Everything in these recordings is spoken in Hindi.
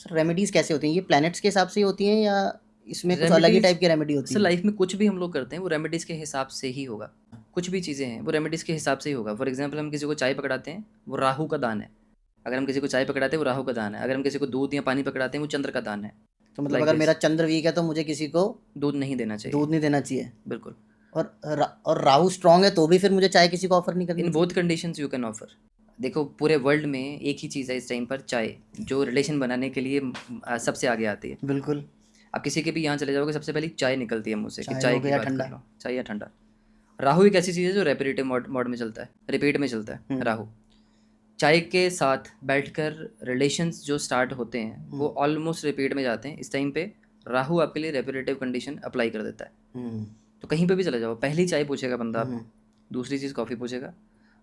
सर रेमेडीज कैसे होती हैं? ये प्लैनेट्स के हिसाब से ही होती हैं या इसमें कुछ अलग ही रेमेडीज टाइप की रेमेडी होती सर है? लाइफ में कुछ भी हम लोग करते हैं वो रेमेडीज़ के हिसाब से ही होगा। कुछ भी चीज़ें हैं वो रेमेडीज़ के हिसाब से ही होगा। फॉर एग्जांपल हम किसी को चाय पकड़ाते हैं वो राहु का दान है। अगर हम किसी को चाय पकड़ाते हैं वो राहु का दान है। अगर हम किसी को दूध या पानी पकड़ाते हैं वो चंद्र का दान है। तो मतलब लाइक अगर मेरा दिस चंद्र वीक है तो मुझे किसी को दूध नहीं देना चाहिए। दूध नहीं देना चाहिए। बिल्कुल। और राहु स्ट्रांग है तो भी फिर मुझे चाय किसी को ऑफर नहीं करनी इन बोथ चाहिए? Conditions you can offer. देखो पूरे वर्ल्ड में एक ही चीज़ है इस टाइम पर, चाय, जो रिलेशन बनाने के लिए सबसे आगे आती है। बिल्कुल। आप किसी के भी यहाँ चले जाओगे सबसे पहले चाय निकलती है मुँह से कि चाय चाय हो की गया बात कर ठंडा। लो, चाय या ठंडा। राहु एक ऐसी चीज़ है जो रेपिटेटिव मोड में चलता है, रिपीट में चलता है राहु। चाय के साथ बैठकर रिलेशंस जो स्टार्ट होते हैं वो ऑलमोस्ट रिपीट में जाते हैं। इस टाइम पे राहु आपके लिए रेपिटेटिव कंडीशन अप्लाई कर देता है। तो कहीं पे भी चले जाओ पहली चाय पूछेगा बंदा आपको, दूसरी चीज़ कॉफ़ी पूछेगा,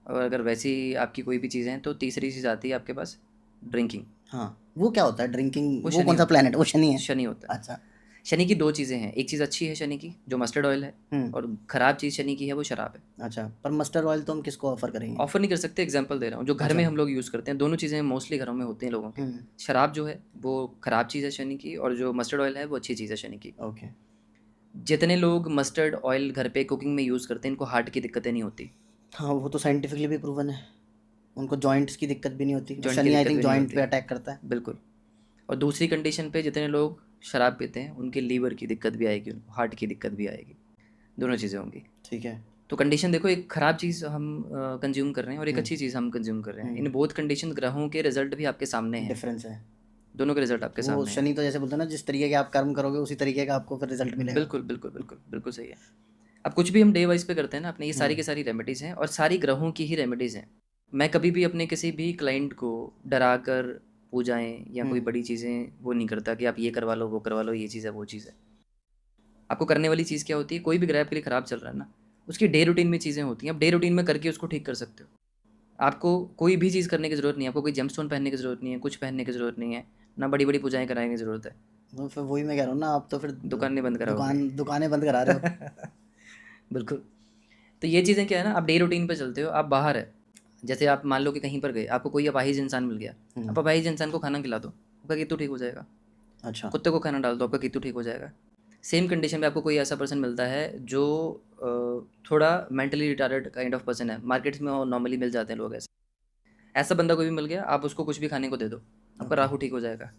और अगर वैसी आपकी कोई भी चीज़ है तो तीसरी चीज़ आती है आपके पास ड्रिंकिंग। हाँ, वो क्या होता है ड्रिंकिंग? वो वो शनि कौन सा होता प्लैनेट? वो शनि है, है? शनि होता है। अच्छा। शनि की दो चीज़ें हैं, एक चीज़ अच्छी है शनि की जो मस्टर्ड ऑयल है, और ख़राब चीज़ शनि की है वो शराब है। अच्छा, पर मस्टर्ड ऑयल तो हम किसको ऑफर करेंगे? ऑफ़र नहीं कर सकते, एग्जांपल दे रहा हूँ जो घर अच्छा। में हम लोग यूज़ करते हैं। दोनों चीज़ें मोस्टली घरों में होती हैं लोगों के। शराब जो है वो ख़राब चीज़ है शनि की, और जो मस्टर्ड ऑयल है वो अच्छी चीज़ है शनि की। ओके। जितने लोग मस्टर्ड ऑयल घर पे कुकिंग में यूज़ करते हैं इनको हार्ट की दिक्कतें नहीं होती। हाँ, वो तो साइंटिफिकली भी प्रूवन है। उनको जॉइंट्स की दिक्कत भी नहीं होती, और जॉइंट की शनि आई दिक्कत थिंक भी नहीं जॉइंट होती। पे अटैक करता है। बिल्कुल। और दूसरी कंडीशन पे जितने लोग शराब पीते हैं उनके लीवर की दिक्कत भी आएगी, उनको हार्ट की दिक्कत भी आएगी। दोनों चीज़ें होंगी। ठीक है। तो कंडीशन देखो, एक ख़राब चीज़ हम कंज्यूम कर रहे हैं और एक अच्छी चीज़ हम कंज्यूम कर रहे हैं। इन बोथ कंडीशन ग्रहों के रिजल्ट भी आपके सामने हैं। डिफरेंस है। दोनों के रिजल्ट आपके वो सामने हैं। शनि तो जैसे बोलते हैं ना, जिस तरीके के आप कर्म करोगे उसी तरीके का आपको फिर रिजल्ट मिलेगा। बिल्कुल बिल्कुल बिल्कुल बिल्कुल सही है। अब कुछ भी हम डे वाइज पे करते हैं ना अपने, ये सारी की सारी रेमेडीज़ हैं और सारी ग्रहों की ही रेमेडीज़ हैं। मैं कभी भी अपने किसी भी क्लाइंट को डरा कर पूजाएँ या कोई बड़ी चीज़ें वो नहीं करता कि आप ये करवा लो, वो करवा लो, ये चीज़ है, वो चीज़ है। आपको करने वाली चीज़ क्या होती है? कोई भी ग्रह आपके लिए ख़राब चल रहा है ना, उसकी डे रूटीन में चीज़ें होती हैं। आप डे रूटीन में करके उसको ठीक कर सकते हो। आपको कोई भी चीज़ करने की ज़रूरत नहीं है, आपको कोई जेमस्टोन पहनने की ज़रूरत नहीं है, कुछ पहनने की ज़रूरत नहीं है, ना बड़ी-बड़ी पूजाएँ कराने की ज़रूरत है। तो फिर वही मैं कह रहा हूँ ना, आप तो फिर दुकानें बंद कराओगे। दुकानें बंद करा रहे हो। बिल्कुल। तो ये चीज़ें क्या है ना, आप डे रूटीन पे चलते हो, आप बाहर है। जैसे आप मान लो कि कहीं पर गए, आपको कोई अपाहिज इंसान मिल गया, आप अपाहिज इंसान को खाना खिला दो, आपका कित्तू ठीक हो जाएगा। अच्छा। कुत्ते को खाना डाल दो, आपका कित्तू ठीक हो जाएगा। सेम कंडीशन में आपको कोई ऐसा पर्सन मिलता है जो थोड़ा mentally retarded kind of person है, मार्केट्स में नॉर्मली मिल जाते हैं लोग ऐसे। ऐसा बंदा कोई भी मिल गया, आप उसको कुछ भी खाने को दे दो, आपका राहु ठीक हो जाएगा।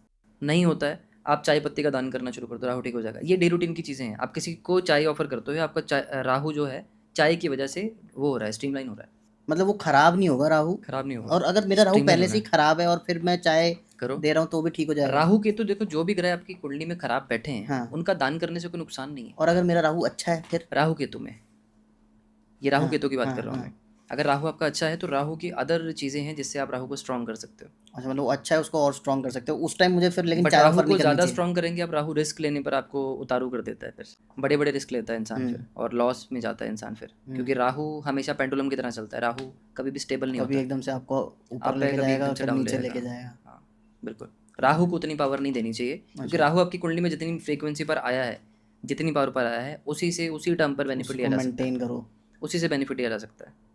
नहीं होता है, आप चाय पत्ती का दान करना शुरू कर दो, राहु ठीक हो जाएगा। ये डे रूटीन की चीज़ें हैं। आप किसी को चाय ऑफर करते हो, आपका राहु जो है चाय की वजह से वो हो रहा है, स्ट्रीमलाइन हो रहा है। मतलब वो खराब नहीं होगा राहु? खराब नहीं होगा, और अगर मेरा राहु स्ट्रीमलाइन पहले होना से ही है। खराब है और फिर मैं चाय करो। दे रहा हूँ तो भी ठीक हो जाएगा? राहु केतु देखो, जो भी ग्रह आपकी कुंडली में खराब बैठे हैं हाँ। उनका दान करने से कोई नुकसान नहीं है। और अगर मेरा राहु अच्छा है फिर? राहु केतु में, ये राहु हाँ केतु की बात हाँ कर रहा हूँ हाँ। मैं। अगर राहु आपका अच्छा है तो राहु की अदर चीज़ें हैं जिससे आप राहु को स्ट्रॉन्ग कर सकते हो। अच्छा, मतलब वो अच्छा है उसको और स्ट्रॉन्ग कर सकते हो उस टाइम मुझे फिर, लेकिन बट चाय राहु ऑफर को नहीं करनी ज़्यादा चाहिए। स्ट्रॉन्ग करेंगे आप, राहु रिस्क लेने पर आपको उतारू कर देता है, फिर बड़े बड़े रिस्क लेता है इंसान फिर, और लॉस में जाता है इंसान फिर। क्योंकि राहु हमेशा पेंडुलम की तरह चलता है, राहु कभी भी स्टेबल नहीं कभी होता। एकदम से आपको ऊपर आप पे लेके कभी जाएगा एकदम और से फिर डाउन ले नीचे आएगा। लेके जाएगा। हाँ बिल्कुल। राहु को उतनी पावर नहीं देनी चाहिए, क्योंकि अच्छा, राहु आपकी कुंडली में जितनी फ्रीक्वेंसी पर आया है, जितनी पावर पर आया है, उसी से उसी टर्म पर बेनिफिट उसको लिया जा सकता है। मेंटेन करो। उसी से बेनिफिट लिया जा सकता है।